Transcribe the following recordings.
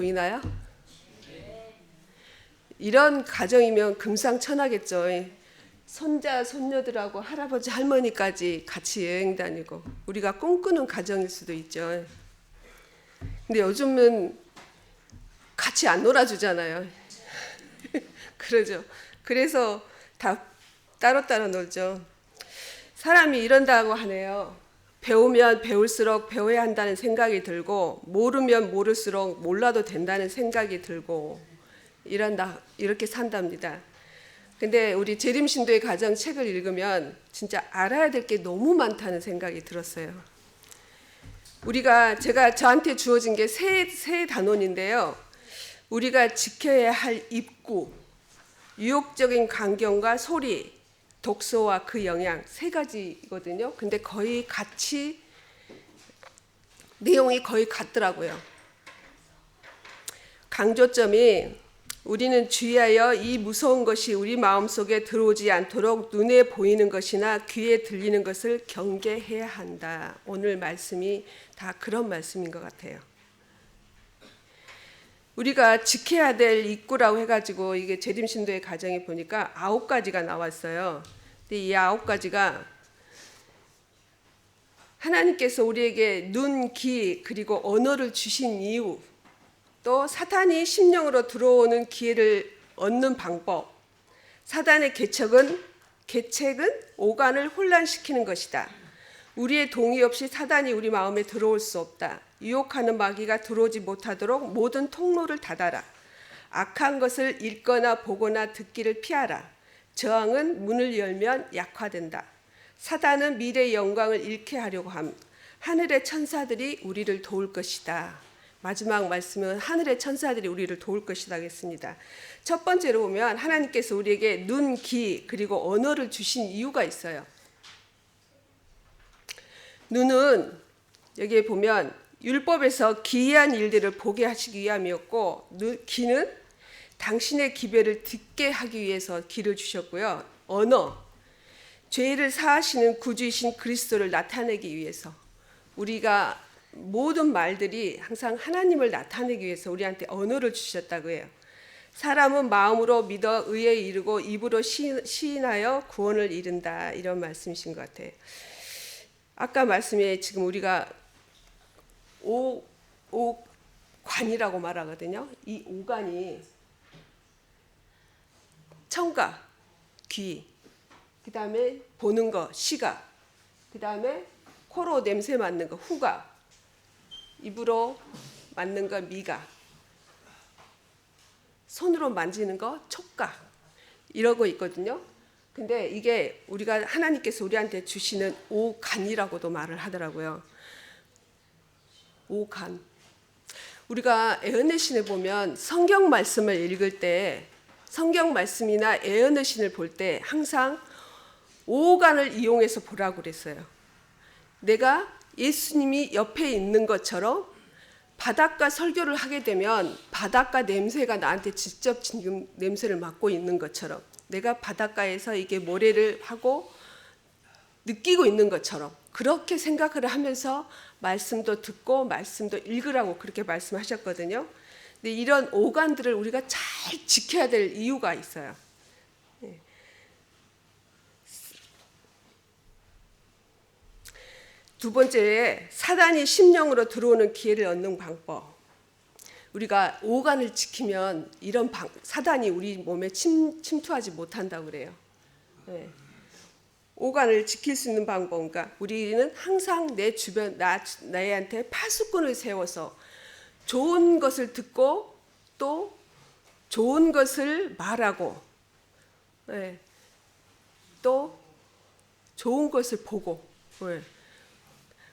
보이나요? 이런 가정이면 금상첨화겠죠. 손자, 손녀들하고 할아버지, 할머니까지 같이 여행 다니고 우리가 꿈꾸는 가정일 수도 있죠. 근데 요즘은 같이 안 놀아주잖아요. 그러죠. 그래서 다 따로따로 놀죠. 사람이 이런다고 하네요. 배우면 배울수록 배워야 한다는 생각이 들고 모르면 모를수록 몰라도 된다는 생각이 들고 이렇게 산답니다. 근데 우리 재림신도의 가정 책을 읽으면 진짜 알아야 될 게 너무 많다는 생각이 들었어요. 제가 저한테 주어진 게 세 단원인데요. 우리가 지켜야 할 입구, 유혹적인 광경과 소리, 독소와 그 영향, 세 가지거든요. 근데 거의 내용이 거의 같더라고요. 강조점이 우리는 주의하여 이 무서운 것이 우리 마음속에 들어오지 않도록 눈에 보이는 것이나 귀에 들리는 것을 경계해야 한다. 오늘 말씀이 다 그런 말씀인 것 같아요. 우리가 지켜야 될 입구라고 해가지고 이게 재림신도의 가정에 보니까 9가지가 나왔어요. 근데 이 9가지가 하나님께서 우리에게 눈, 귀, 그리고 언어를 주신 이유, 또 사탄이 심령으로 들어오는 기회를 얻는 방법, 사단의 계책은 오간을 혼란시키는 것이다. 우리의 동의 없이 사단이 우리 마음에 들어올 수 없다. 유혹하는 마귀가 들어오지 못하도록 모든 통로를 닫아라. 악한 것을 읽거나 보거나 듣기를 피하라. 저항은 문을 열면 약화된다. 사단은 미래의 영광을 잃게 하려고 함. 하늘의 천사들이 우리를 도울 것이다. 마지막 말씀은 하늘의 천사들이 우리를 도울 것이다 하겠습니다. 첫 번째로 보면 하나님께서 우리에게 눈, 귀, 그리고 언어를 주신 이유가 있어요. 눈은 여기에 보면 율법에서 기이한 일들을 보게 하시기 위함이었고, 귀는 당신의 기별을 듣게 하기 위해서 귀를 주셨고요. 언어, 죄를 사하시는 구주이신 그리스도를 나타내기 위해서, 우리가 모든 말들이 항상 하나님을 나타내기 위해서 우리한테 언어를 주셨다고 해요. 사람은 마음으로 믿어 의에 이르고 입으로 시인하여 구원을 이룬다. 이런 말씀이신 것 같아요. 아까 말씀에 지금 우리가 오관이라고 말하거든요. 이 오관이 청각, 귀, 그 다음에 보는 거, 시각, 그 다음에 코로 냄새 맡는 거, 후각, 입으로 맡는 거, 미각, 손으로 만지는 거, 촉각, 이러고 있거든요. 근데 이게 우리가 하나님께서 우리한테 주시는 오간이라고도 말을 하더라고요. 오간. 우리가 애언의 보면 성경 말씀을 읽을 때, 성경 말씀이나 애언의 신을 볼 때 항상 오간을 이용해서 보라고 그랬어요. 내가 예수님이 옆에 있는 것처럼 바닷가 설교를 하게 되면 바닷가 냄새가 나한테 직접 지금 냄새를 맡고 있는 것처럼, 내가 바닷가에서 이게 모래를 하고 느끼고 있는 것처럼 그렇게 생각을 하면서 말씀도 듣고 말씀도 읽으라고 그렇게 말씀하셨거든요. 근데 이런 오간들을 우리가 잘 지켜야 될 이유가 있어요. 두 번째, 사단이 심령으로 들어오는 기회를 얻는 방법. 우리가 오간을 지키면 이런 사단이 우리 몸에 침투하지 못한다고 그래요. 오간을 지킬 수 있는 방법, 그러니까 우리는 항상 내 주변 나한테 파수꾼을 세워서 좋은 것을 듣고 또 좋은 것을 말하고, 또 좋은 것을 보고,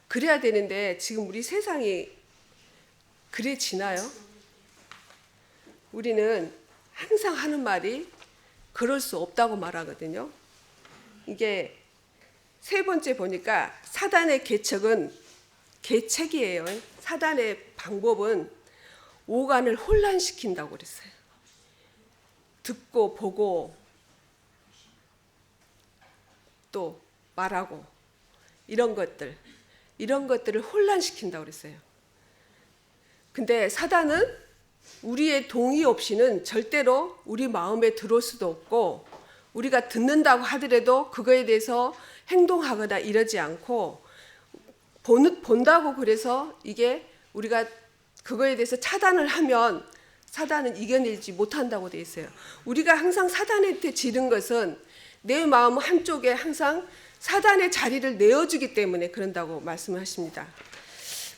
그래야 되는데 지금 우리 세상이 그래지나요? 우리는 항상 하는 말이 그럴 수 없다고 말하거든요. 이게 세 번째 보니까 사단의 계책이에요. 사단의 방법은 오간을 혼란시킨다고 그랬어요. 듣고 보고 또 말하고 이런 것들을 혼란시킨다고 그랬어요. 근데 사단은 우리의 동의 없이는 절대로 우리 마음에 들어올 수도 없고, 우리가 듣는다고 하더라도 그거에 대해서 행동하거나 이러지 않고, 본다고 그래서 이게 우리가 그거에 대해서 차단을 하면 사단은 이겨내지 못한다고 돼 있어요. 우리가 항상 사단한테 지른 것은 내 마음 한쪽에 항상 사단의 자리를 내어주기 때문에 그런다고 말씀하십니다.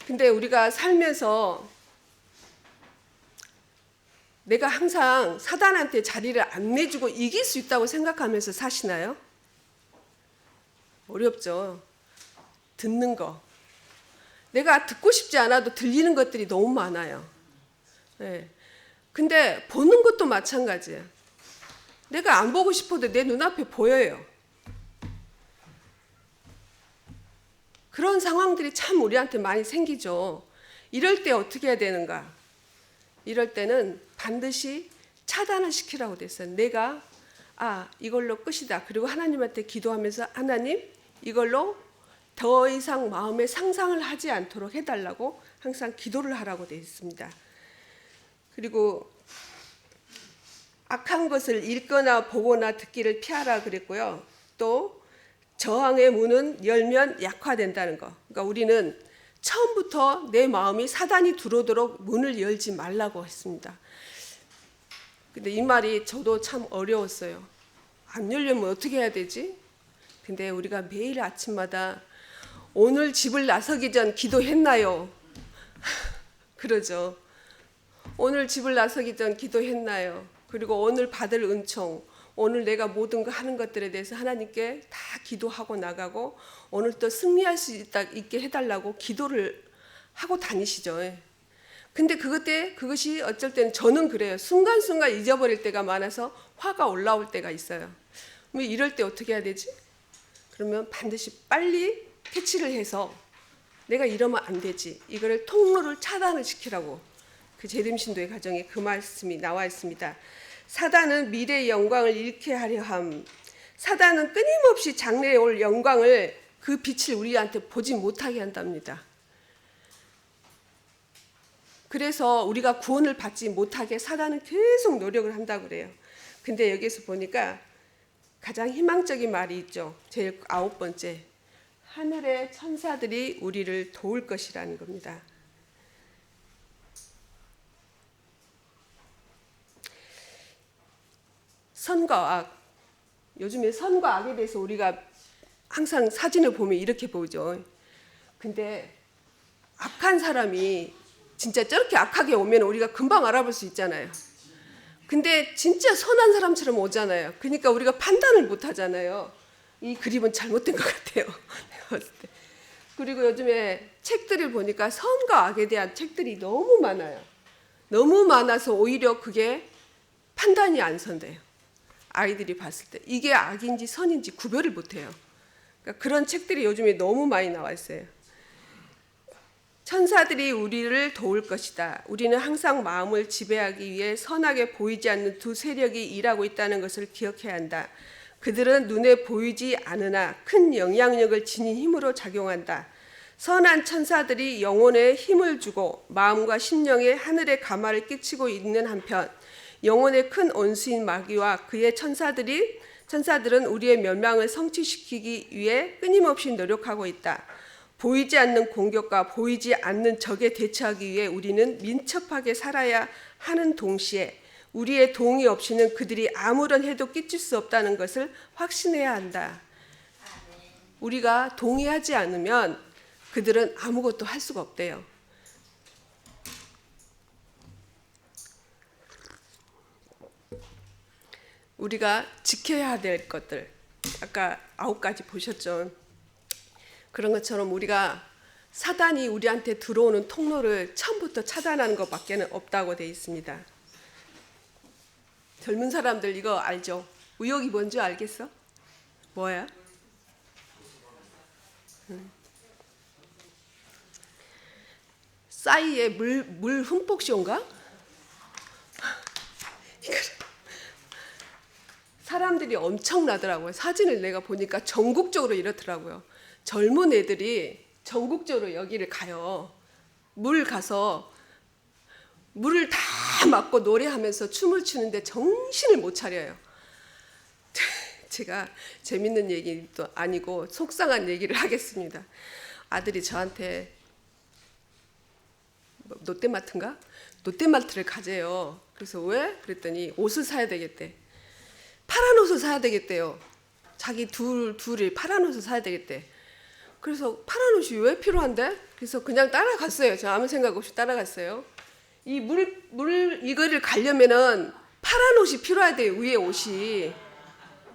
근데 우리가 살면서 내가 항상 사단한테 자리를 안 내주고 이길 수 있다고 생각하면서 사시나요? 어렵죠. 듣는 거. 내가 듣고 싶지 않아도 들리는 것들이 너무 많아요. 네. 근데 보는 것도 마찬가지예요. 내가 안 보고 싶어도 내 눈앞에 보여요. 그런 상황들이 참 우리한테 많이 생기죠. 이럴 때 어떻게 해야 되는가? 이럴 때는 반드시 차단을 시키라고 됐어요. 내가 이걸로 끝이다. 그리고 하나님한테 기도하면서 하나님 이걸로 더 이상 마음에 상상을 하지 않도록 해달라고 항상 기도를 하라고 되어 있습니다. 그리고 악한 것을 읽거나 보거나 듣기를 피하라 그랬고요. 또 저항의 문은 열면 약화된다는 거. 그러니까 우리는 처음부터 내 마음이 사단이 들어오도록 문을 열지 말라고 했습니다. 근데 이 말이 저도 참 어려웠어요. 안 열려면 어떻게 해야 되지? 근데 우리가 매일 아침마다 오늘 집을 나서기 전 기도했나요? 그러죠. 오늘 집을 나서기 전 기도했나요? 그리고 오늘 받을 은총, 오늘 내가 모든 거 하는 것들에 대해서 하나님께 다 기도하고 나가고 오늘 또 승리할 수 있게 해달라고 기도를 하고 다니시죠. 근데 그것이 어쩔 때는 저는 그래요. 순간순간 잊어버릴 때가 많아서 화가 올라올 때가 있어요. 이럴 때 어떻게 해야 되지? 그러면 반드시 빨리 캐치를 해서 내가 이러면 안 되지. 이거를 통로를 차단을 시키라고 그 재림신도의 가정에 그 말씀이 나와 있습니다. 사단은 미래의 영광을 잃게 하려 함. 사단은 끊임없이 장래에 올 영광을 그 빛을 우리한테 보지 못하게 한답니다. 그래서 우리가 구원을 받지 못하게 사단은 계속 노력을 한다고 그래요. 근데 여기서 보니까 가장 희망적인 말이 있죠. 제일 9번째. 하늘의 천사들이 우리를 도울 것이라는 겁니다. 선과 악. 요즘에 선과 악에 대해서 우리가 항상 사진을 보면 이렇게 보죠. 근데 악한 사람이 진짜 저렇게 악하게 오면 우리가 금방 알아볼 수 있잖아요. 근데 진짜 선한 사람처럼 오잖아요. 그러니까 우리가 판단을 못 하잖아요. 이 그림은 잘못된 것 같아요. 내가 봤을 때. 그리고 요즘에 책들을 보니까 선과 악에 대한 책들이 너무 많아요. 너무 많아서 오히려 그게 판단이 안 선대요. 아이들이 봤을 때 이게 악인지 선인지 구별을 못해요. 그러니까 그런 책들이 요즘에 너무 많이 나와 있어요. 천사들이 우리를 도울 것이다. 우리는 항상 마음을 지배하기 위해 선하게 보이지 않는 두 세력이 일하고 있다는 것을 기억해야 한다. 그들은 눈에 보이지 않으나 큰 영향력을 지닌 힘으로 작용한다. 선한 천사들이 영혼에 힘을 주고 마음과 심령에 하늘의 가마를 끼치고 있는 한편 영혼의 큰 원수인 마귀와 그의 천사들은 우리의 멸망을 성취시키기 위해 끊임없이 노력하고 있다. 보이지 않는 공격과 보이지 않는 적에 대처하기 위해 우리는 민첩하게 살아야 하는 동시에 우리의 동의 없이는 그들이 아무런 해도 끼칠 수 없다는 것을 확신해야 한다. 우리가 동의하지 않으면 그들은 아무것도 할 수가 없대요. 우리가 지켜야 될 것들, 아까 9가지 보셨죠? 그런 것처럼 우리가 사단이 우리한테 들어오는 통로를 처음부터 차단하는 것밖에 없다고 되어 있습니다. 젊은 사람들 이거 알죠? 의욕이 뭔지 알겠어? 뭐야? 싸이에 물 흠뻑 씌운가? 사람들이 엄청나더라고요. 사진을 내가 보니까 전국적으로 이렇더라고요. 젊은 애들이 전국적으로 여기를 가요. 물 가서 물을 다 맞고 노래하면서 춤을 추는데 정신을 못 차려요. 제가 재밌는 얘기도 아니고 속상한 얘기를 하겠습니다. 아들이 저한테 롯데마트인가? 롯데마트를 가재요. 그래서 왜? 그랬더니 옷을 사야 되겠대. 파란 옷을 사야 되겠대요. 자기 둘이 파란 옷을 사야 되겠대. 그래서 파란 옷이 왜 필요한데? 그래서 그냥 따라갔어요. 저 아무 생각 없이 따라갔어요. 이 이거를 가려면은 파란 옷이 필요해야 돼요. 위에 옷이.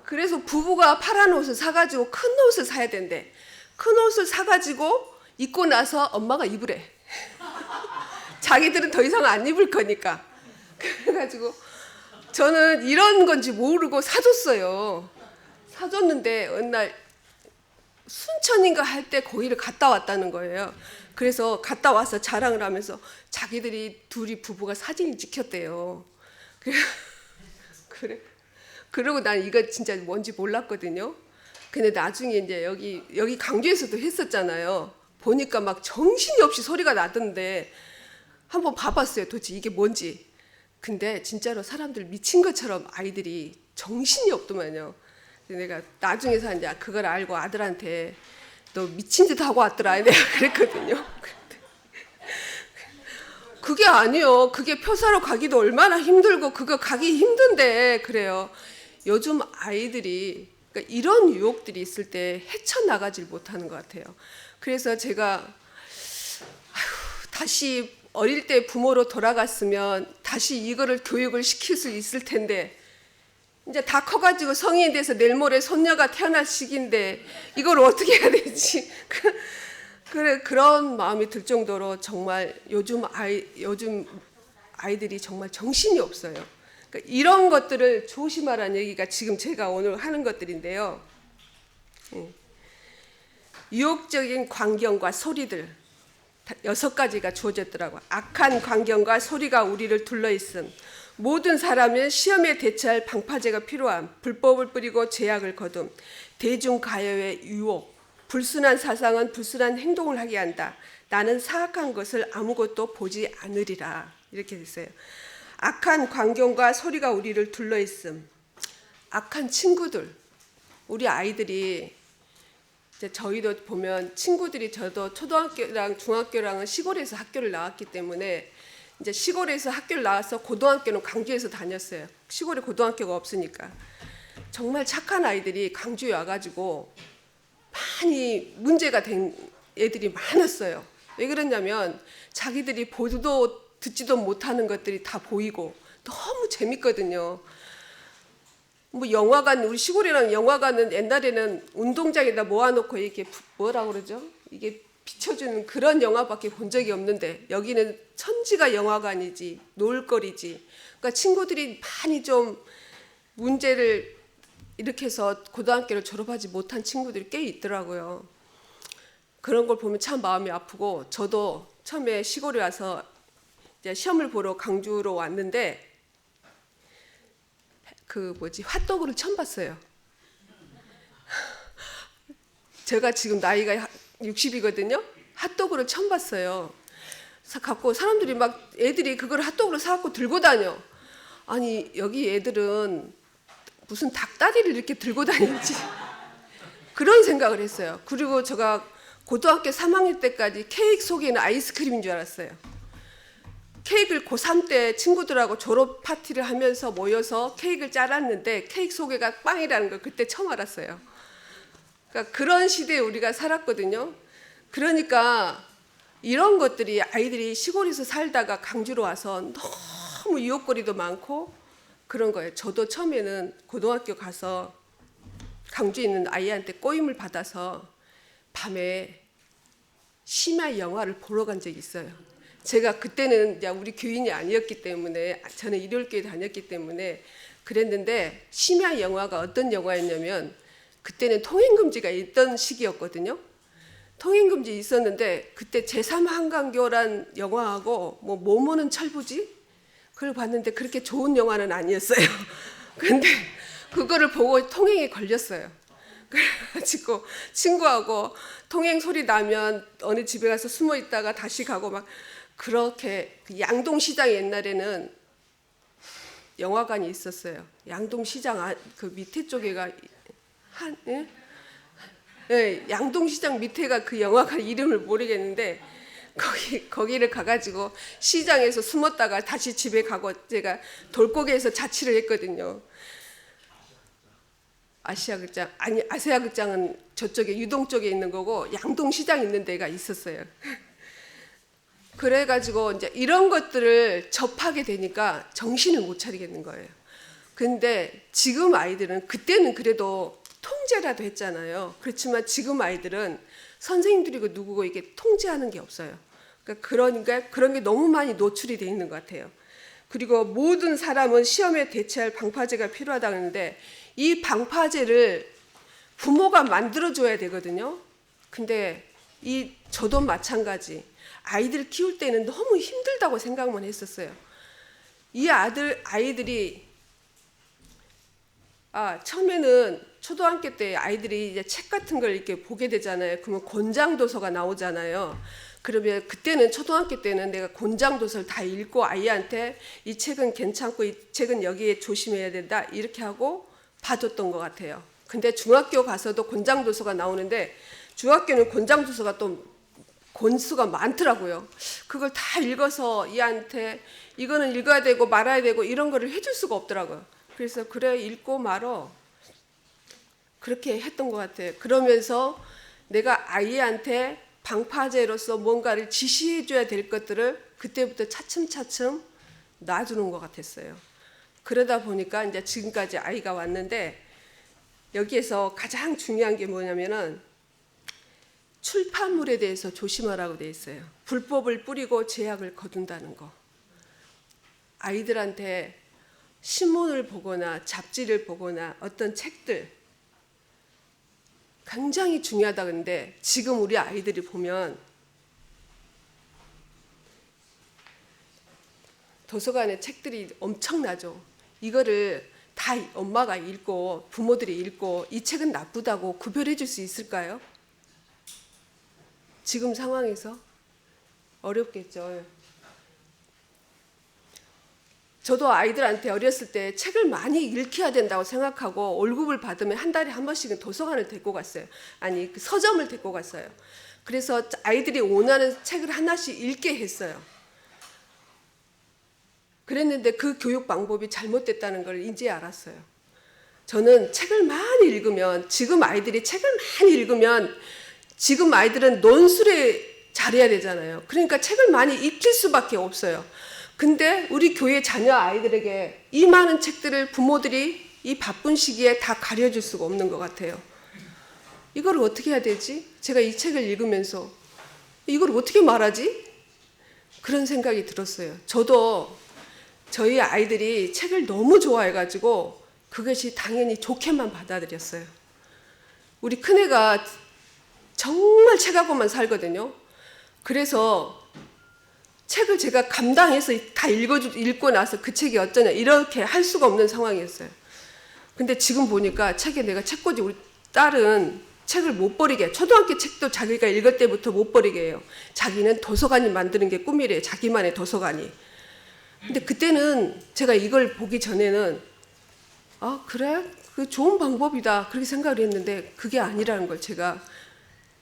그래서 부부가 파란 옷을 사가지고 큰 옷을 사야 된대. 큰 옷을 사가지고 입고 나서 엄마가 입으래. 자기들은 더 이상 안 입을 거니까. 그래가지고 저는 이런 건지 모르고 사줬어요. 사줬는데 어느 날 순천인가 할 때 거기를 갔다 왔다는 거예요. 그래서 갔다 와서 자랑을 하면서 자기들이 둘이 부부가 사진을 찍혔대요. 그래. 그러고 난 이거 진짜 뭔지 몰랐거든요. 근데 나중에 이제 여기 강주에서도 했었잖아요. 보니까 막 정신이 없이 소리가 나던데 한번 봐봤어요. 도대체 이게 뭔지. 근데 진짜로 사람들 미친 것처럼 아이들이 정신이 없더만요. 내가 나중에서 이제 그걸 알고 아들한테 너 미친 듯 하고 왔더라 내가 그랬거든요. 그게 아니요. 그게 표사로 가기도 얼마나 힘들고 그거 가기 힘든데 그래요. 요즘 아이들이 그러니까 이런 유혹들이 있을 때 헤쳐나가질 못하는 것 같아요. 그래서 제가 다시 어릴 때 부모로 돌아갔으면 다시 이거를 교육을 시킬 수 있을 텐데 이제 다 커가지고 성인이 돼서 내일 모레 손녀가 태어날 시기인데 이걸 어떻게 해야 되지? 그런 마음이 들 정도로 정말 요즘 아이들이 정말 정신이 없어요. 그러니까 이런 것들을 조심하라는 얘기가 지금 제가 오늘 하는 것들인데요. 유혹적인 광경과 소리들 6가지가 주어졌더라고요. 악한 광경과 소리가 우리를 둘러있음. 모든 사람은 시험에 대처할 방파제가 필요함. 불법을 뿌리고 죄악을 거둠. 대중가요의 유혹. 불순한 사상은 불순한 행동을 하게 한다. 나는 사악한 것을 아무것도 보지 않으리라. 이렇게 됐어요. 악한 광경과 소리가 우리를 둘러있음. 악한 친구들. 우리 아이들이 이제 저희도 보면 친구들이 저도 초등학교랑 중학교랑은 시골에서 학교를 나왔기 때문에 이제 시골에서 학교를 나와서 고등학교는 강주에서 다녔어요. 시골에 고등학교가 없으니까. 정말 착한 아이들이 강주에 와가지고 많이 문제가 된 애들이 많았어요. 왜 그러냐면 자기들이 보지도 듣지도 못하는 것들이 다 보이고 너무 재밌거든요. 뭐 영화관, 우리 시골이랑 영화관은 옛날에는 운동장에다 모아놓고 이렇게 뭐라고 그러죠? 이게 비춰주는 그런 영화밖에 본 적이 없는데 여기는 천지가 영화관이지 놀거리지. 그러니까 친구들이 많이 좀 문제를 일으켜서 고등학교를 졸업하지 못한 친구들이 꽤 있더라고요. 그런 걸 보면 참 마음이 아프고 저도 처음에 시골에 와서 이제 시험을 보러 강주로 왔는데 핫도그를 처음 봤어요. 제가 지금 나이가 60이거든요. 핫도그를 처음 봤어요. 갖고 사람들이 막 애들이 그걸 핫도그를 사갖고 들고 다녀. 아니 여기 애들은 무슨 닭다리를 이렇게 들고 다니지? 그런 생각을 했어요. 그리고 제가 고등학교 3학년 때까지 케이크 속에는 아이스크림인 줄 알았어요. 케이크를 고3 때 친구들하고 졸업 파티를 하면서 모여서 케이크를 잘랐는데 케이크 속에가 빵이라는 걸 그때 처음 알았어요. 그러니까 그런 시대에 우리가 살았거든요. 그러니까 이런 것들이 아이들이 시골에서 살다가 강주로 와서 너무 유혹거리도 많고 그런 거예요. 저도 처음에는 고등학교 가서 강주에 있는 아이한테 꼬임을 받아서 밤에 심야 영화를 보러 간 적이 있어요. 제가 그때는 우리 교인이 아니었기 때문에 저는 일요일교회 다녔기 때문에 그랬는데 심야 영화가 어떤 영화였냐면 그때는 통행금지가 있던 시기였거든요. 통행금지 있었는데 그때 제3한강교란 영화하고 뭐 모모는 철부지 그걸 봤는데 그렇게 좋은 영화는 아니었어요. 근데 그거를 보고 통행에 걸렸어요. 그래가지고 친구하고 통행 소리 나면 어느 집에 가서 숨어 있다가 다시 가고 막 그렇게 그 양동시장 옛날에는 영화관이 있었어요. 양동시장 그 밑에 쪽에가 예? 네, 양동시장 밑에가 그 영화관 이름을 모르겠는데 거기를 가가지고 시장에서 숨었다가 다시 집에 가고 제가 돌고개에서 자취를 했거든요. 아시아극장 아니 아세아극장은 저쪽에 유동 쪽에 있는 거고 양동시장 있는 데가 있었어요. 그래가지고 이제 이런 것들을 접하게 되니까 정신을 못 차리겠는 거예요. 근데 지금 아이들은 그때는 그래도 통제라도 했잖아요. 그렇지만 지금 아이들은 선생님들이고 누구고 이게 통제하는 게 없어요. 그러니까 그런 게 너무 많이 노출이 돼 있는 것 같아요. 그리고 모든 사람은 시험에 대처할 방파제가 필요하다고 하는데 이 방파제를 부모가 만들어줘야 되거든요. 근데 저도 마찬가지. 아이들 키울 때는 너무 힘들다고 생각만 했었어요. 이 아이들이 처음에는 초등학교 때 아이들이 이제 책 같은 걸 이렇게 보게 되잖아요. 그러면 권장 도서가 나오잖아요. 그러면 그때는 초등학교 때는 내가 권장 도서를 다 읽고 아이한테 이 책은 괜찮고 이 책은 여기에 조심해야 된다 이렇게 하고 봐줬던 것 같아요. 근데 중학교 가서도 권장 도서가 나오는데 중학교는 권장 도서가 또 권수가 많더라고요. 그걸 다 읽어서 얘한테 이거는 읽어야 되고 말아야 되고 이런 거를 해줄 수가 없더라고요. 그래서 그래 읽고 말어 그렇게 했던 것 같아요. 그러면서 내가 아이한테 방파제로서 뭔가를 지시해줘야 될 것들을 그때부터 차츰차츰 놔주는 것 같았어요. 그러다 보니까 이제 지금까지 아이가 왔는데 여기에서 가장 중요한 게 뭐냐면은 출판물에 대해서 조심하라고 돼 있어요. 불법을 뿌리고 제약을 거둔다는 거. 아이들한테 신문을 보거나 잡지를 보거나 어떤 책들 굉장히 중요하다. 근데 지금 우리 아이들이 보면 도서관에 책들이 엄청나죠. 이거를 다 엄마가 읽고 부모들이 읽고 이 책은 나쁘다고 구별해 줄 수 있을까요? 지금 상황에서 어렵겠죠. 저도 아이들한테 어렸을 때 책을 많이 읽혀야 된다고 생각하고 월급을 받으면 한 달에 한 번씩은 도서관을 데리고 갔어요. 아니 그 서점을 데리고 갔어요. 그래서 아이들이 원하는 책을 하나씩 읽게 했어요. 그랬는데 그 교육 방법이 잘못됐다는 걸 이제 알았어요. 저는 책을 많이 읽으면 지금 아이들이 책을 많이 읽으면 지금 아이들은 논술에 잘해야 되잖아요. 그러니까 책을 많이 읽힐 수밖에 없어요. 근데 우리 교회 자녀 아이들에게 이 많은 책들을 부모들이 이 바쁜 시기에 다 가려줄 수가 없는 것 같아요. 이걸 어떻게 해야 되지? 제가 이 책을 읽으면서 이걸 어떻게 말하지? 그런 생각이 들었어요. 저도 저희 아이들이 책을 너무 좋아해가지고 그것이 당연히 좋게만 받아들였어요. 우리 큰애가 정말 책하고만 살거든요. 그래서 책을 제가 감당해서 다 읽고 나서 그 책이 어쩌냐 이렇게 할 수가 없는 상황이었어요. 근데 지금 보니까 책에 내가 책꽂이 우리 딸은 책을 못 버리게 초등학교 책도 자기가 읽을 때부터 못 버리게 해요. 자기는 도서관이 만드는 게 꿈이래요. 자기만의 도서관이. 근데 그때는 제가 이걸 보기 전에는 그래? 그 좋은 방법이다 그렇게 생각을 했는데 그게 아니라는 걸 제가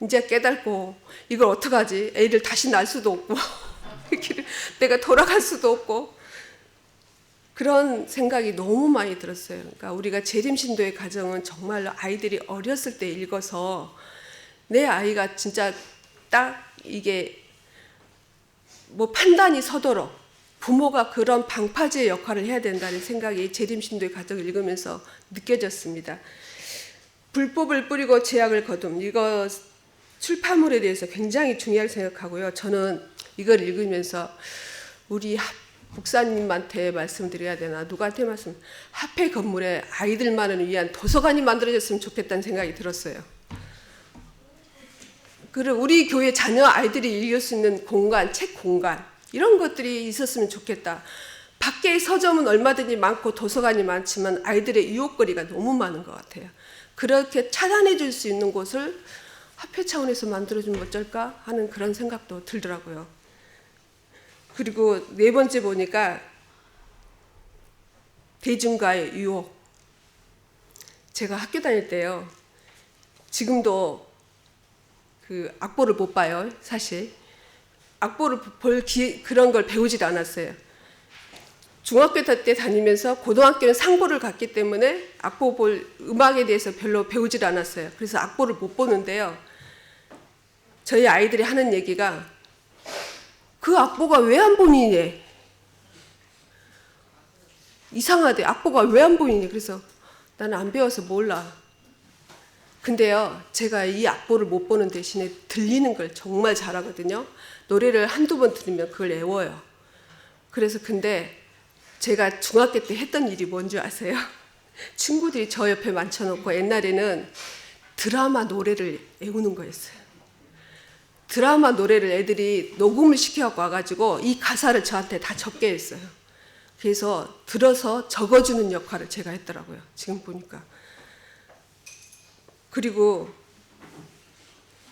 이제 깨닫고 이걸 어떡하지? 애를 다시 낳을 수도 없고 내가 돌아갈 수도 없고 그런 생각이 너무 많이 들었어요. 그러니까 우리가 재림신도의 가정은 정말로 아이들이 어렸을 때 읽어서 내 아이가 진짜 딱 이게 뭐 판단이 서도록 부모가 그런 방파제 역할을 해야 된다는 생각이 재림신도의 가정을 읽으면서 느껴졌습니다. 불법을 뿌리고 제약을 거둠 이거 출판물에 대해서 굉장히 중요하게 생각하고요. 저는 이걸 읽으면서 우리 목사님한테 말씀드려야 되나 누구한테 합회 건물에 아이들만을 위한 도서관이 만들어졌으면 좋겠다는 생각이 들었어요. 그리고 우리 교회 자녀 아이들이 읽을 수 있는 공간, 책 공간 이런 것들이 있었으면 좋겠다. 밖에 서점은 얼마든지 많고 도서관이 많지만 아이들의 유혹거리가 너무 많은 것 같아요. 그렇게 차단해 줄 수 있는 곳을 합회 차원에서 만들어주면 어쩔까 하는 그런 생각도 들더라고요. 그리고 네 번째 보니까 대중가의 유혹. 제가 학교 다닐 때요. 지금도 그 악보를 못 봐요, 사실. 악보를 볼 그런 걸 배우질 않았어요. 중학교 때 다니면서 고등학교는 상고를 갔기 때문에 악보 볼 음악에 대해서 별로 배우질 않았어요. 그래서 악보를 못 보는데요. 저희 아이들이 하는 얘기가 그 악보가 왜 안 보이니? 이상하대. 악보가 왜 안 보이니? 그래서 나는 안 배워서 몰라. 근데요, 제가 이 악보를 못 보는 대신에 들리는 걸 정말 잘하거든요. 노래를 한두 번 들으면 그걸 외워요. 그래서 근데 제가 중학교 때 했던 일이 뭔지 아세요? 친구들이 저 옆에 앉혀놓고 옛날에는 드라마 노래를 외우는 거였어요. 드라마 노래를 애들이 녹음을 시켜갖고 와가지고 이 가사를 저한테 다 적게 했어요. 그래서 들어서 적어주는 역할을 제가 했더라고요. 지금 보니까. 그리고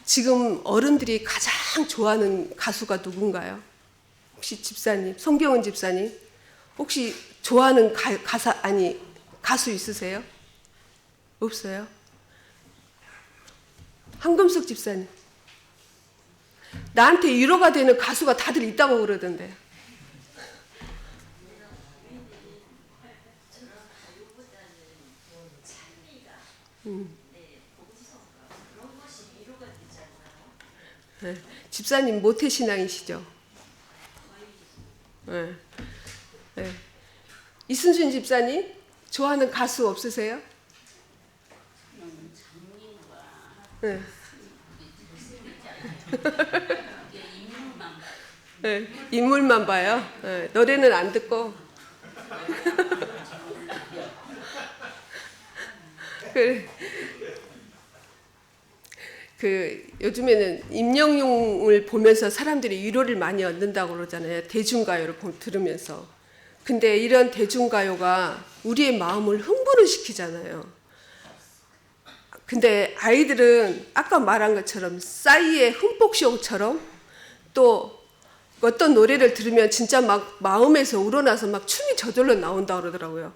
지금 어른들이 가장 좋아하는 가수가 누군가요? 혹시 집사님, 송경은 집사님, 혹시 좋아하는 가수 있으세요? 없어요? 한금숙 집사님. 나한테 위로가 되는 가수가 다들 있다고 그러던데. 네. 집사님 모태신앙이시죠? 네. 네. 이순신 집사님 좋아하는 가수 없으세요? 네. 네. 인물만 봐요. 네. 노래는 안 듣고. 요즘에는 임영웅을 보면서 사람들이 위로를 많이 얻는다고 그러잖아요. 대중가요를 들으면서. 근데 이런 대중가요가 우리의 마음을 흥분을 시키잖아요. 근데 아이들은 아까 말한 것처럼 싸이의 흠뻑쇼처럼 또 어떤 노래를 들으면 진짜 막 마음에서 우러나서 막 춤이 저절로 나온다고 그러더라고요.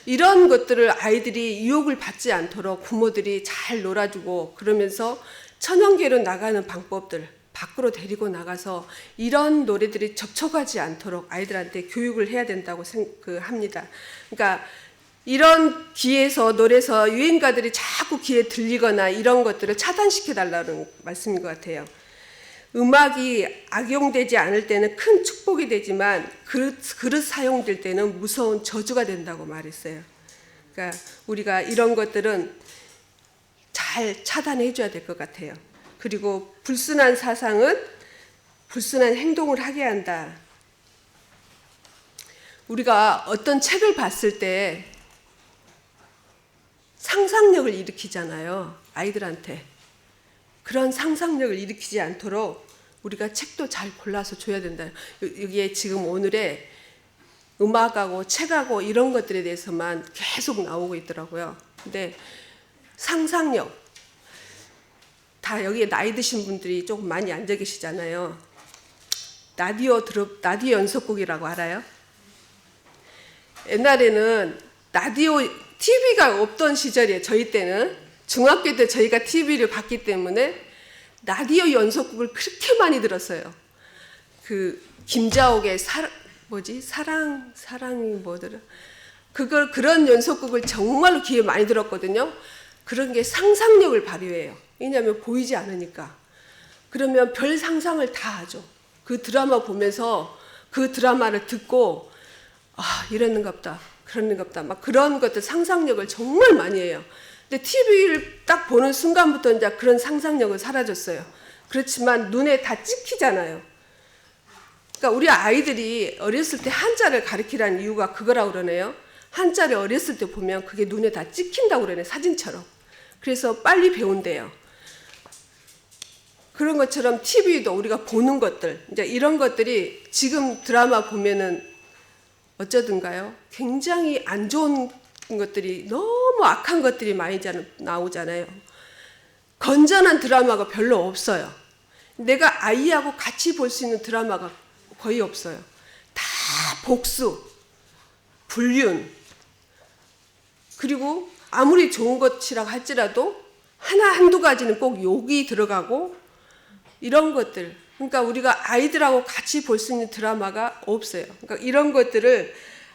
이런 것들을 아이들이 유혹을 받지 않도록 부모들이 잘 놀아주고 그러면서 천연계로 나가는 방법들 밖으로 데리고 나가서 이런 노래들이 접촉하지 않도록 아이들한테 교육을 해야 된다고 합니다. 그러니까 이런 귀에서 노래에서 유행가들이 자꾸 귀에 들리거나 이런 것들을 차단시켜 달라는 말씀인 것 같아요. 음악이 악용되지 않을 때는 큰 축복이 되지만 그릇 사용될 때는 무서운 저주가 된다고 말했어요. 그러니까 우리가 이런 것들은 잘 차단해 줘야 될 것 같아요. 그리고 불순한 사상은 불순한 행동을 하게 한다. 우리가 어떤 책을 봤을 때 상상력을 일으키잖아요. 아이들한테. 그런 상상력을 일으키지 않도록 우리가 책도 잘 골라서 줘야 된다. 여기에 지금 오늘의 음악하고 책하고 이런 것들에 대해서만 계속 나오고 있더라고요. 근데 상상력, 다 여기에 나이 드신 분들이 조금 많이 앉아 계시잖아요. 라디오 연속극이라고 알아요? 옛날에는 라디오, TV가 없던 시절이에요. 저희 때는. 중학교 때 저희가 TV를 봤기 때문에 라디오 연속극을 그렇게 많이 들었어요. 김자옥의 사랑이 뭐더라? 그런 연속극을 정말로 귀에 많이 들었거든요. 그런 게 상상력을 발휘해요. 왜냐하면 보이지 않으니까. 그러면 별 상상을 다 하죠. 그 드라마 보면서 그 드라마를 듣고 이랬는가 보다, 그랬는가 보다, 막 그런 것들 상상력을 정말 많이 해요. 근데 TV를 딱 보는 순간부터 이제 그런 상상력은 사라졌어요. 그렇지만 눈에 다 찍히잖아요. 그러니까 우리 아이들이 어렸을 때 한자를 가르치라는 이유가 그거라고 그러네요. 한자를 어렸을 때 보면 그게 눈에 다 찍힌다고 그러네, 사진처럼. 그래서 빨리 배운대요. 그런 것처럼 TV도 우리가 보는 것들, 이제 이런 것들이 지금 드라마 보면은 어쩌든가요? 굉장히 안 좋은 것들이, 너무 악한 것들이 많이 나오잖아요. 건전한 드라마가 별로 없어요. 내가 아이하고 같이 볼 수 있는 드라마가 거의 없어요. 복수, 불륜, 그리고 아무리 좋은 것이라고 할지라도 하나 한두 가지는 꼭 욕이 들어가고 이런 것들. 그러니까 우리가 아이들하고 같이 볼 수 있는 드라마가 없어요. 그러니까 이런 것들을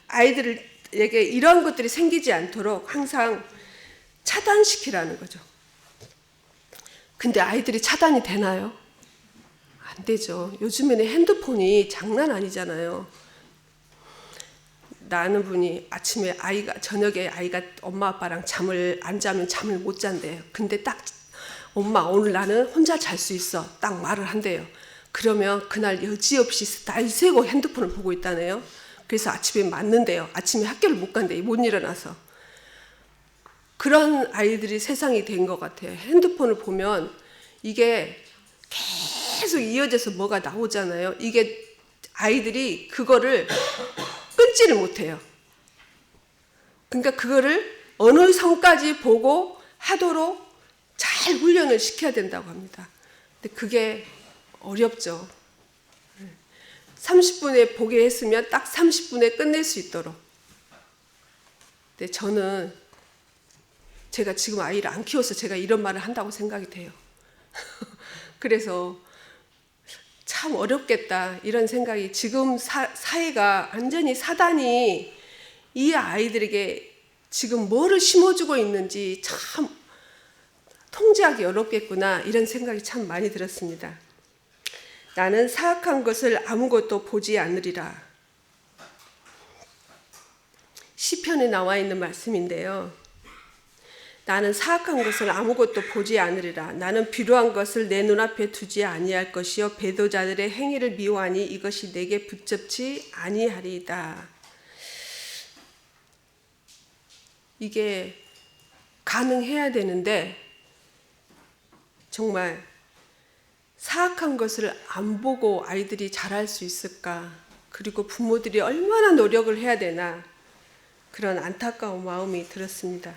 아이들에게 이런 것들이 생기지 않도록 항상 차단시키라는 거죠. 근데 아이들이 차단이 되나요? 안 되죠. 요즘에는 핸드폰이 장난 아니잖아요. 나 아는 분이 아침에 저녁에 아이가 엄마 아빠랑 잠을 안 자면 잠을 못 잔대요. 근데 딱 엄마 오늘 나는 혼자 잘 수 있어 딱 말을 한대요. 그러면 그날 여지없이 날 새고 핸드폰을 보고 있다네요. 그래서 아침에 맞는데요. 아침에 학교를 못 간대요. 못 일어나서. 그런 아이들이 세상이 된 것 같아요. 핸드폰을 보면 이게 계속 이어져서 뭐가 나오잖아요. 이게 아이들이 그거를 끊지를 못해요. 그러니까 그거를 어느 선까지 보고 하도록 잘 훈련을 시켜야 된다고 합니다. 근데 그게 어렵죠. 30분에 보게 했으면 딱 30분에 끝낼 수 있도록. 근데 저는 제가 지금 아이를 안 키워서 제가 이런 말을 한다고 생각이 돼요. 그래서 참 어렵겠다 이런 생각이, 지금 사회가 완전히 사단이 이 아이들에게 지금 뭐를 심어주고 있는지 참 통제하기 어렵겠구나 이런 생각이 참 많이 들었습니다. 나는 사악한 것을 아무것도 보지 않으리라. 시편에 나와 있는 말씀인데요. 나는 사악한 것을 아무것도 보지 않으리라. 나는 비루한 것을 내 눈앞에 두지 아니할 것이요 배도자들의 행위를 미워하니 이것이 내게 붙잡지 아니하리이다. 이게 가능해야 되는데 정말 사악한 것을 안 보고 아이들이 자랄 수 있을까? 그리고 부모들이 얼마나 노력을 해야 되나? 그런 안타까운 마음이 들었습니다.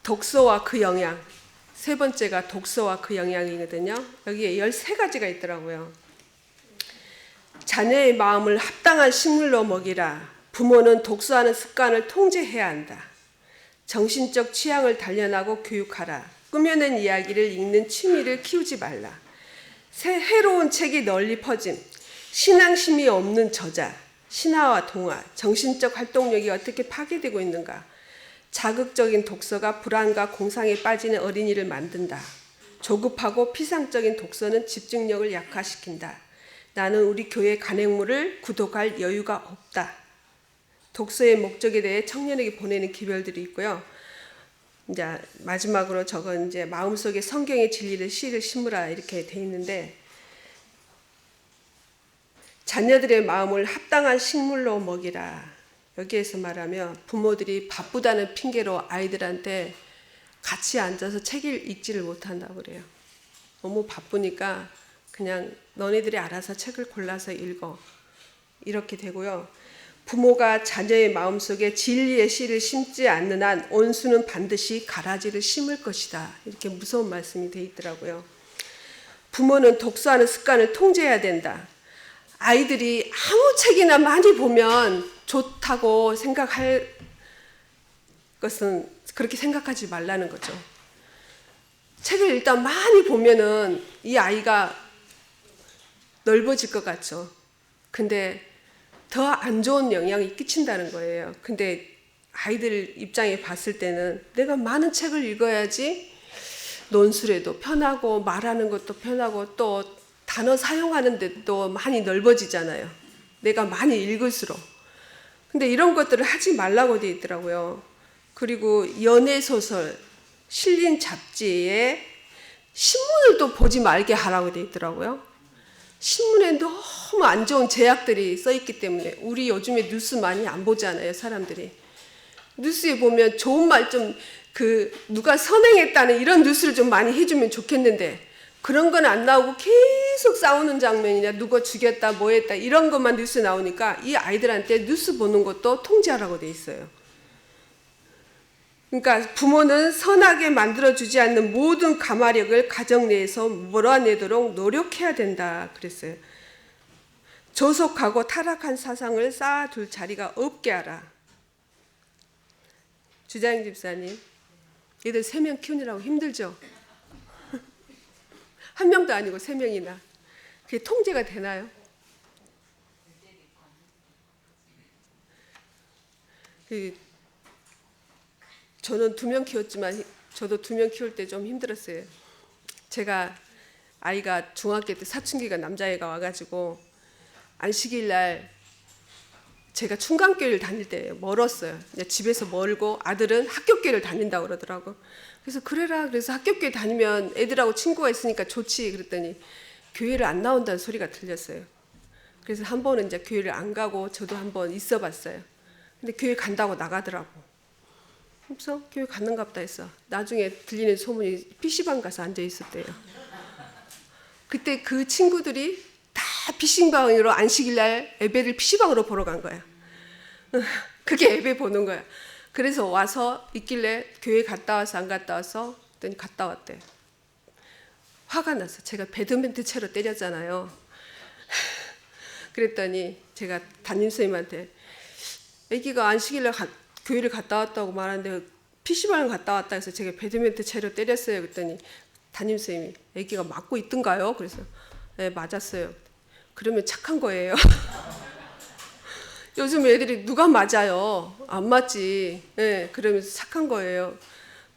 독서와 그 영향. 세 번째가 독서와 그 영향이거든요. 여기에 13가지가 있더라고요. 자녀의 마음을 합당한 식물로 먹이라. 부모는 독서하는 습관을 통제해야 한다. 정신적 취향을 단련하고 교육하라. 꾸며낸 이야기를 읽는 취미를 키우지 말라. 해로운 책이 널리 퍼짐. 신앙심이 없는 저자. 신화와 동화. 정신적 활동력이 어떻게 파괴되고 있는가. 자극적인 독서가 불안과 공상에 빠지는 어린이를 만든다. 조급하고 피상적인 독서는 집중력을 약화시킨다. 나는 우리 교회 간행물을 구독할 여유가 없다. 독서의 목적에 대해 청년에게 보내는 기별들이 있고요. 이제 마지막으로 저건 이제 마음속에 성경의 진리를 씨를 심으라 이렇게 돼 있는데, 자녀들의 마음을 합당한 식물로 먹이라. 여기에서 말하면 부모들이 바쁘다는 핑계로 아이들한테 같이 앉아서 책을 읽지를 못한다고 그래요. 너무 바쁘니까 그냥 너네들이 알아서 책을 골라서 읽어. 이렇게 되고요. 부모가 자녀의 마음속에 진리의 씨를 심지 않는 한 온수는 반드시 가라지를 심을 것이다. 이렇게 무서운 말씀이 되어 있더라고요. 부모는 독서하는 습관을 통제해야 된다. 아이들이 아무 책이나 많이 보면 좋다고 생각할 것은 그렇게 생각하지 말라는 거죠. 책을 일단 많이 보면은 이 아이가 넓어질 것 같죠. 근데 더 안 좋은 영향이 끼친다는 거예요. 근데 아이들 입장에 봤을 때는 내가 많은 책을 읽어야지 논술에도 편하고 말하는 것도 편하고 또 단어 사용하는 데도 많이 넓어지잖아요. 내가 많이 읽을수록. 근데 이런 것들을 하지 말라고 되어 있더라고요. 그리고 연애소설, 실린 잡지에 신문을 또 보지 말게 하라고 되어 있더라고요. 신문에 너무 안 좋은 제약들이 써 있기 때문에 우리 요즘에 뉴스 많이 안 보잖아요, 사람들이. 뉴스에 보면 좋은 말 좀 누가 선행했다는 이런 뉴스를 좀 많이 해주면 좋겠는데 그런 건 안 나오고 계속 싸우는 장면이냐 누가 죽였다 뭐 했다 이런 것만 뉴스 나오니까 이 아이들한테 뉴스 보는 것도 통제하라고 돼 있어요. 그러니까 부모는 선하게 만들어주지 않는 모든 가마력을 가정 내에서 몰아내도록 노력해야 된다 그랬어요. 조속하고 타락한 사상을 쌓아둘 자리가 없게 하라. 주자영 집사님, 얘들 3명 키우느라고 힘들죠? 한 명도 아니고 3명이나. 그게 통제가 되나요? 저는 2명 키웠지만 저도 2명 키울 때 좀 힘들었어요. 제가 아이가 중학교 때 사춘기가 남자애가 와가지고 안식일 날 제가 충강교회를 다닐 때 멀었어요. 집에서 멀고 아들은 학교교회를 다닌다고 그러더라고. 그래서 그래라. 그래서 학교교회 다니면 애들하고 친구가 있으니까 좋지. 그랬더니 교회를 안 나온다는 소리가 들렸어요. 그래서 한 번은 이제 교회를 안 가고 저도 한번 있어 봤어요. 근데 교회 간다고 나가더라고. 그래서 교회 갔는가 보다 했어. 나중에 들리는 소문이 PC방 가서 앉아 있었대요. 그때 그 친구들이 다 PC방으로 안식일 날 예배를 PC방으로 보러 간 거야. 그게 예배 보는 거야. 그래서 와서 있길래 교회 갔다 와서 안 갔다 와서 그랬더니 갔다 왔대. 화가 났어. 제가 배드민턴 채로 때렸잖아요. 그랬더니 제가 담임선생님한테 애기가 안식일 날 교회를 갔다 왔다고 말하는데 PC방을 갔다 왔다 해서 제가 배드민턴 채로 때렸어요. 그랬더니 담임선생님이 애기가 맞고 있던가요? 그래서 네, 맞았어요. 그러면 착한 거예요. 요즘 애들이 누가 맞아요? 안 맞지. 네, 그러면서 착한 거예요.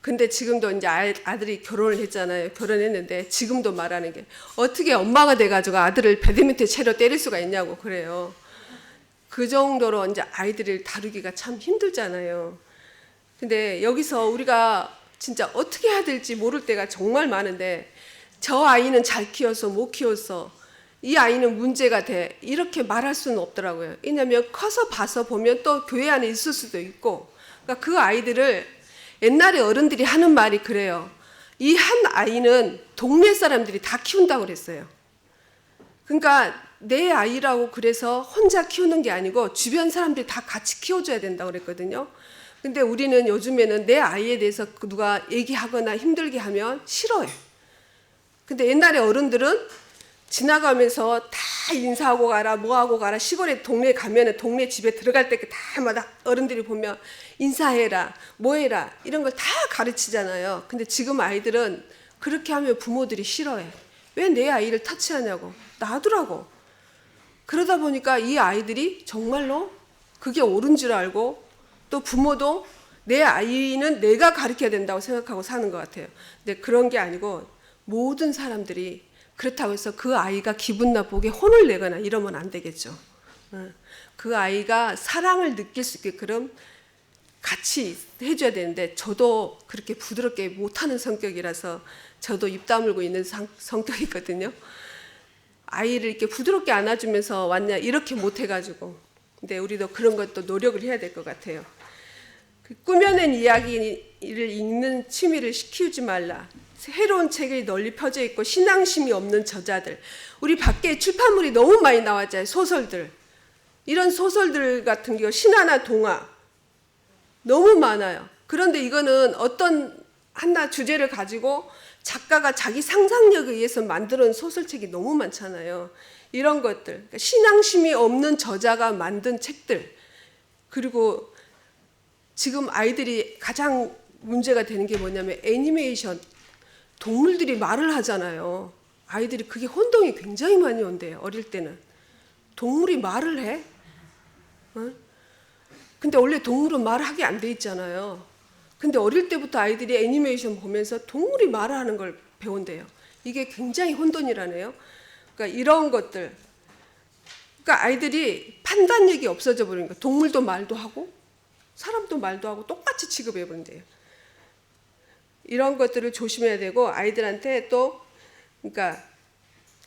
근데 지금도 이제 아들이 결혼을 했잖아요. 결혼했는데 지금도 말하는 게 어떻게 엄마가 돼가지고 아들을 배드민턴 채로 때릴 수가 있냐고 그래요. 그 정도로 이제 아이들을 다루기가 참 힘들잖아요. 근데 여기서 우리가 진짜 어떻게 해야 될지 모를 때가 정말 많은데 저 아이는 잘 키워서 못 키웠어. 이 아이는 문제가 돼. 이렇게 말할 수는 없더라고요. 왜냐하면 커서 봐서 보면 또 교회 안에 있을 수도 있고 그러니까 그 아이들을 옛날에 어른들이 하는 말이 그래요. 이 한 아이는 동네 사람들이 다 키운다고 그랬어요. 그러니까 내 아이라고 그래서 혼자 키우는 게 아니고 주변 사람들이 다 같이 키워줘야 된다고 그랬거든요. 근데 우리는 요즘에는 내 아이에 대해서 누가 얘기하거나 힘들게 하면 싫어해. 근데 옛날에 어른들은 지나가면서 다 인사하고 가라, 뭐하고 가라, 시골에 동네에 가면은 동네 집에 들어갈 때 다마다 어른들이 보면 인사해라, 뭐해라, 이런 걸 다 가르치잖아요. 근데 지금 아이들은 그렇게 하면 부모들이 싫어해. 왜 내 아이를 터치하냐고. 놔두라고. 그러다 보니까 이 아이들이 정말로 그게 옳은 줄 알고 또 부모도 내 아이는 내가 가르쳐야 된다고 생각하고 사는 것 같아요. 근데 그런 게 아니고 모든 사람들이 그렇다고 해서 그 아이가 기분 나쁘게 혼을 내거나 이러면 안 되겠죠. 그 아이가 사랑을 느낄 수 있게끔 같이 해줘야 되는데 저도 그렇게 부드럽게 못하는 성격이라서 저도 입 다물고 있는 성격이거든요. 아이를 이렇게 부드럽게 안아주면서 왔냐 이렇게 못해가지고. 근데 우리도 그런 것도 노력을 해야 될 것 같아요. 꾸며낸 이야기를 읽는 취미를 키우지 말라. 새로운 책이 널리 펴져 있고 신앙심이 없는 저자들. 우리 밖에 출판물이 너무 많이 나왔잖아요. 소설들. 이런 소설들 같은 경우 신화나 동화 너무 많아요. 그런데 이거는 어떤 하나 주제를 가지고 작가가 자기 상상력에 의해서 만들어 놓은 소설책이 너무 많잖아요. 이런 것들. 그러니까 신앙심이 없는 저자가 만든 책들. 그리고 지금 아이들이 가장 문제가 되는 게 뭐냐면 애니메이션. 동물들이 말을 하잖아요. 아이들이 그게 혼동이 굉장히 많이 온대요. 어릴 때는. 동물이 말을 해? 근데 원래 동물은 말하게 안 돼 있잖아요. 근데 어릴 때부터 아이들이 애니메이션 보면서 동물이 말을 하는 걸 배운대요. 이게 굉장히 혼돈이라네요. 그러니까 이런 것들. 그러니까 아이들이 판단력이 없어져 버리는 거예요. 동물도 말도 하고 사람도 말도 하고 똑같이 취급해 버린대요. 이런 것들을 조심해야 되고 아이들한테 또 그러니까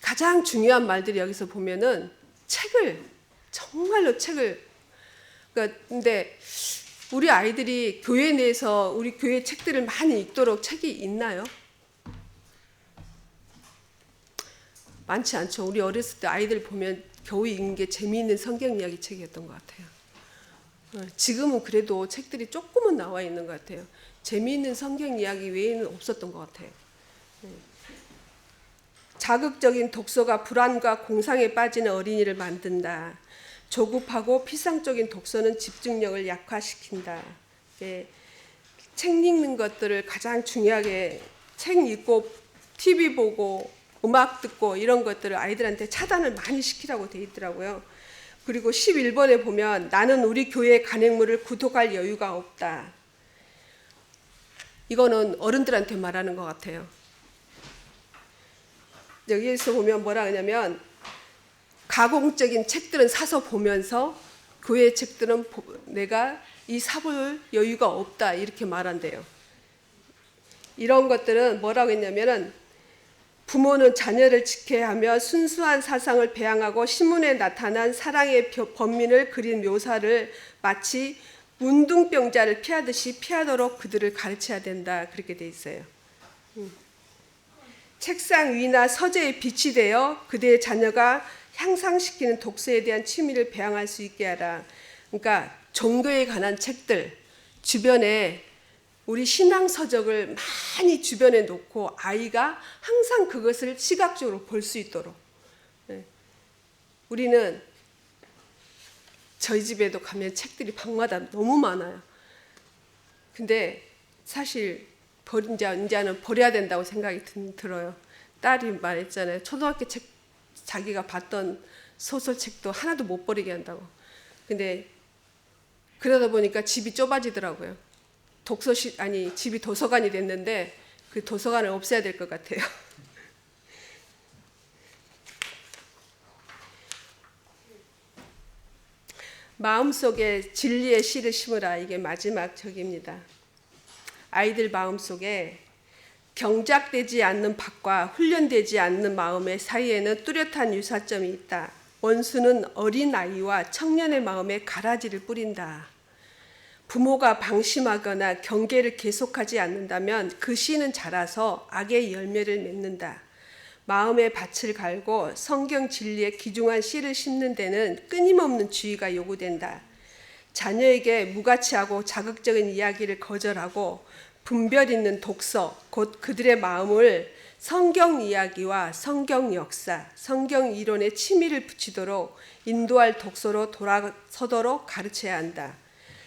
가장 중요한 말들이 여기서 보면은 책을 정말로 책을 그러니까 근데 우리 아이들이 교회 내에서 우리 교회 책들을 많이 읽도록 책이 있나요? 많지 않죠. 우리 어렸을 때 아이들 보면 겨우 읽는 게 재미있는 성경 이야기 책이었던 것 같아요. 지금은 그래도 책들이 조금은 나와 있는 것 같아요. 재미있는 성경 이야기 외에는 없었던 것 같아요. 자극적인 독서가 불안과 공상에 빠지는 어린이를 만든다. 조급하고 피상적인 독서는 집중력을 약화시킨다. 책 읽는 것들을 가장 중요하게, 책 읽고 TV 보고 음악 듣고 이런 것들을 아이들한테 차단을 많이 시키라고 돼 있더라고요. 그리고 11번에 보면 나는 우리 교회 간행물을 구독할 여유가 없다. 이거는 어른들한테 말하는 것 같아요. 여기에서 보면 뭐라 하냐면 가공적인 책들은 사서 보면서 교회 책들은 내가 이 사볼 여유가 없다 이렇게 말한대요. 이런 것들은 뭐라고 했냐면은 부모는 자녀를 지켜야 하며 순수한 사상을 배양하고 신문에 나타난 사랑의 번민을 그린 묘사를 마치 문둥병자를 피하듯이 피하도록 그들을 가르쳐야 된다 그렇게 돼 있어요. 책상 위나 서재에 빛이 되어 그대의 자녀가 향상시키는 독서에 대한 취미를 배양할 수 있게 하라. 그러니까 종교에 관한 책들 주변에 우리 신앙 서적을 많이 주변에 놓고 아이가 항상 그것을 시각적으로 볼 수 있도록. 우리는 저희 집에도 가면 책들이 방마다 너무 많아요. 근데 사실 이제는 버려야 된다고 생각이 들어요. 딸이 말했잖아요. 초등학교 책 자기가 봤던 소설책도 하나도 못 버리게 한다고. 근데 그러다 보니까 집이 좁아지더라고요. 집이 도서관이 됐는데 그 도서관을 없애야 될 것 같아요. 마음속에 진리의 씨를 심으라. 이게 마지막 적입니다. 아이들 마음속에 경작되지 않는 밭과 훈련되지 않는 마음의 사이에는 뚜렷한 유사점이 있다. 원수는 어린아이와 청년의 마음에 가라지를 뿌린다. 부모가 방심하거나 경계를 계속하지 않는다면 그 씨는 자라서 악의 열매를 맺는다. 마음의 밭을 갈고 성경 진리에 기중한 씨를 심는 데는 끊임없는 주의가 요구된다. 자녀에게 무가치하고 자극적인 이야기를 거절하고 분별 있는 독서, 곧 그들의 마음을 성경 이야기와 성경 역사, 성경 이론에 취미를 붙이도록 인도할 독서로 돌아서도록 가르쳐야 한다.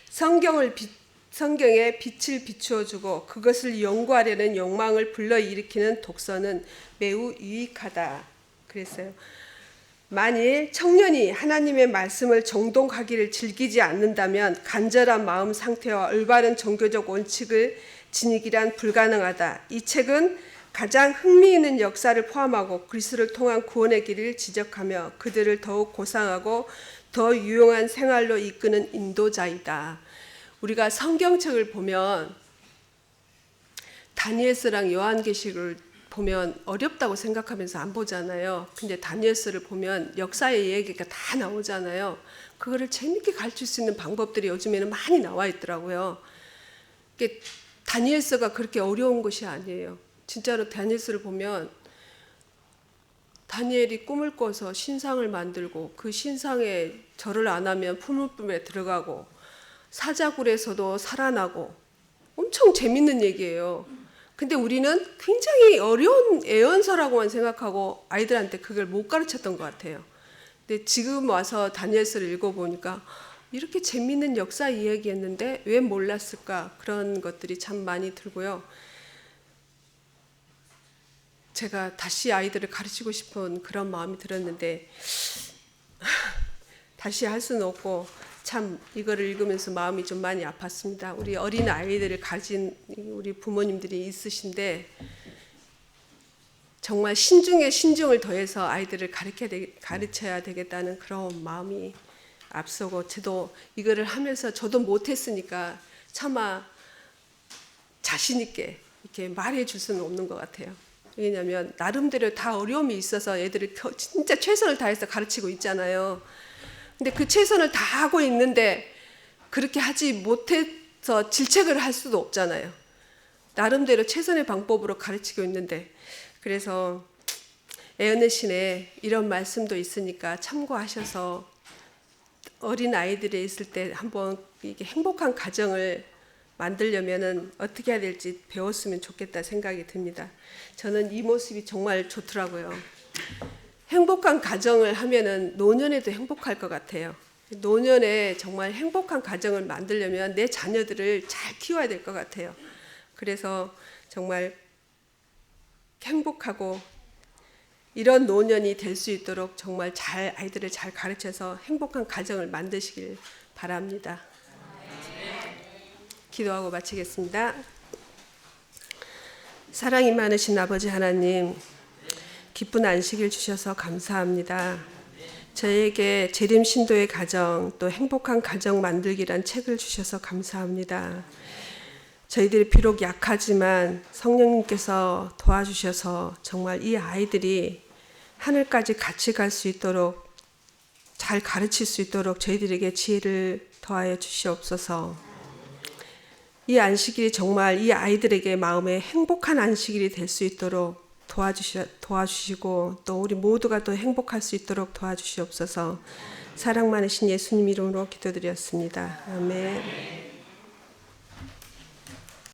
성경에 빛을 비추어주고 그것을 연구하려는 욕망을 불러일으키는 독서는 매우 유익하다. 그랬어요. 만일 청년이 하나님의 말씀을 정독하기를 즐기지 않는다면 간절한 마음 상태와 올바른 종교적 원칙을 지니기란 불가능하다. 이 책은 가장 흥미있는 역사를 포함하고 그리스도를 통한 구원의 길을 지적하며 그들을 더욱 고상하고 더 유용한 생활로 이끄는 인도자이다. 우리가 성경책을 보면 다니엘서랑 요한계시록을 보면 어렵다고 생각하면서 안 보잖아요. 근데 다니엘서를 보면 역사의 얘기가 다 나오잖아요. 그거를 재밌게 가르칠 수 있는 방법들이 요즘에는 많이 나와 있더라고요. 다니엘서가 그렇게 어려운 것이 아니에요. 진짜로 다니엘서를 보면 다니엘이 꿈을 꿔서 신상을 만들고 그 신상에 절을 안 하면 풀무불에 들어가고 사자굴에서도 살아나고 엄청 재밌는 얘기예요. 근데 우리는 굉장히 어려운 애언서라고만 생각하고 아이들한테 그걸 못 가르쳤던 것 같아요. 근데 지금 와서 다니엘서를 읽어보니까 이렇게 재밌는 역사 이야기였는데 왜 몰랐을까? 그런 것들이 참 많이 들고요. 제가 다시 아이들을 가르치고 싶은 그런 마음이 들었는데 다시 할 수는 없고 참 이거를 읽으면서 마음이 좀 많이 아팠습니다. 우리 어린 아이들을 가진 우리 부모님들이 있으신데 정말 신중에 신중을 더해서 아이들을 가르쳐야 되겠다는 그런 마음이 앞서고 저도 이거를 하면서 저도 못했으니까 차마 자신 있게 이렇게 말해줄 수는 없는 것 같아요. 왜냐하면 나름대로 다 어려움이 있어서 애들을 진짜 최선을 다해서 가르치고 있잖아요. 근데 그 최선을 다하고 있는데 그렇게 하지 못해서 질책을 할 수도 없잖아요. 나름대로 최선의 방법으로 가르치고 있는데 그래서 애언의 신에 이런 말씀도 있으니까 참고하셔서 어린 아이들이 있을 때 한번 이게 행복한 가정을 만들려면은 어떻게 해야 될지 배웠으면 좋겠다 생각이 듭니다. 저는 이 모습이 정말 좋더라고요. 행복한 가정을 하면은 노년에도 행복할 것 같아요. 노년에 정말 행복한 가정을 만들려면 내 자녀들을 잘 키워야 될 것 같아요. 그래서 정말 행복하고 이런 노년이 될 수 있도록 정말 잘 아이들을 잘 가르쳐서 행복한 가정을 만드시길 바랍니다. 기도하고 마치겠습니다. 사랑이 많으신 아버지 하나님, 기쁜 안식일 주셔서 감사합니다. 저에게 재림 신도의 가정, 또 행복한 가정 만들기란 책을 주셔서 감사합니다. 저희들이 비록 약하지만 성령님께서 도와주셔서 정말 이 아이들이 하늘까지 같이 갈 수 있도록 잘 가르칠 수 있도록 저희들에게 지혜를 더하여 주시옵소서. 이 안식일이 정말 이 아이들에게 마음에 행복한 안식일이 될 수 있도록 도와주시고 또 우리 모두가 또 행복할 수 있도록 도와주시옵소서. 사랑 많으신 예수님 이름으로 기도드렸습니다. 아멘.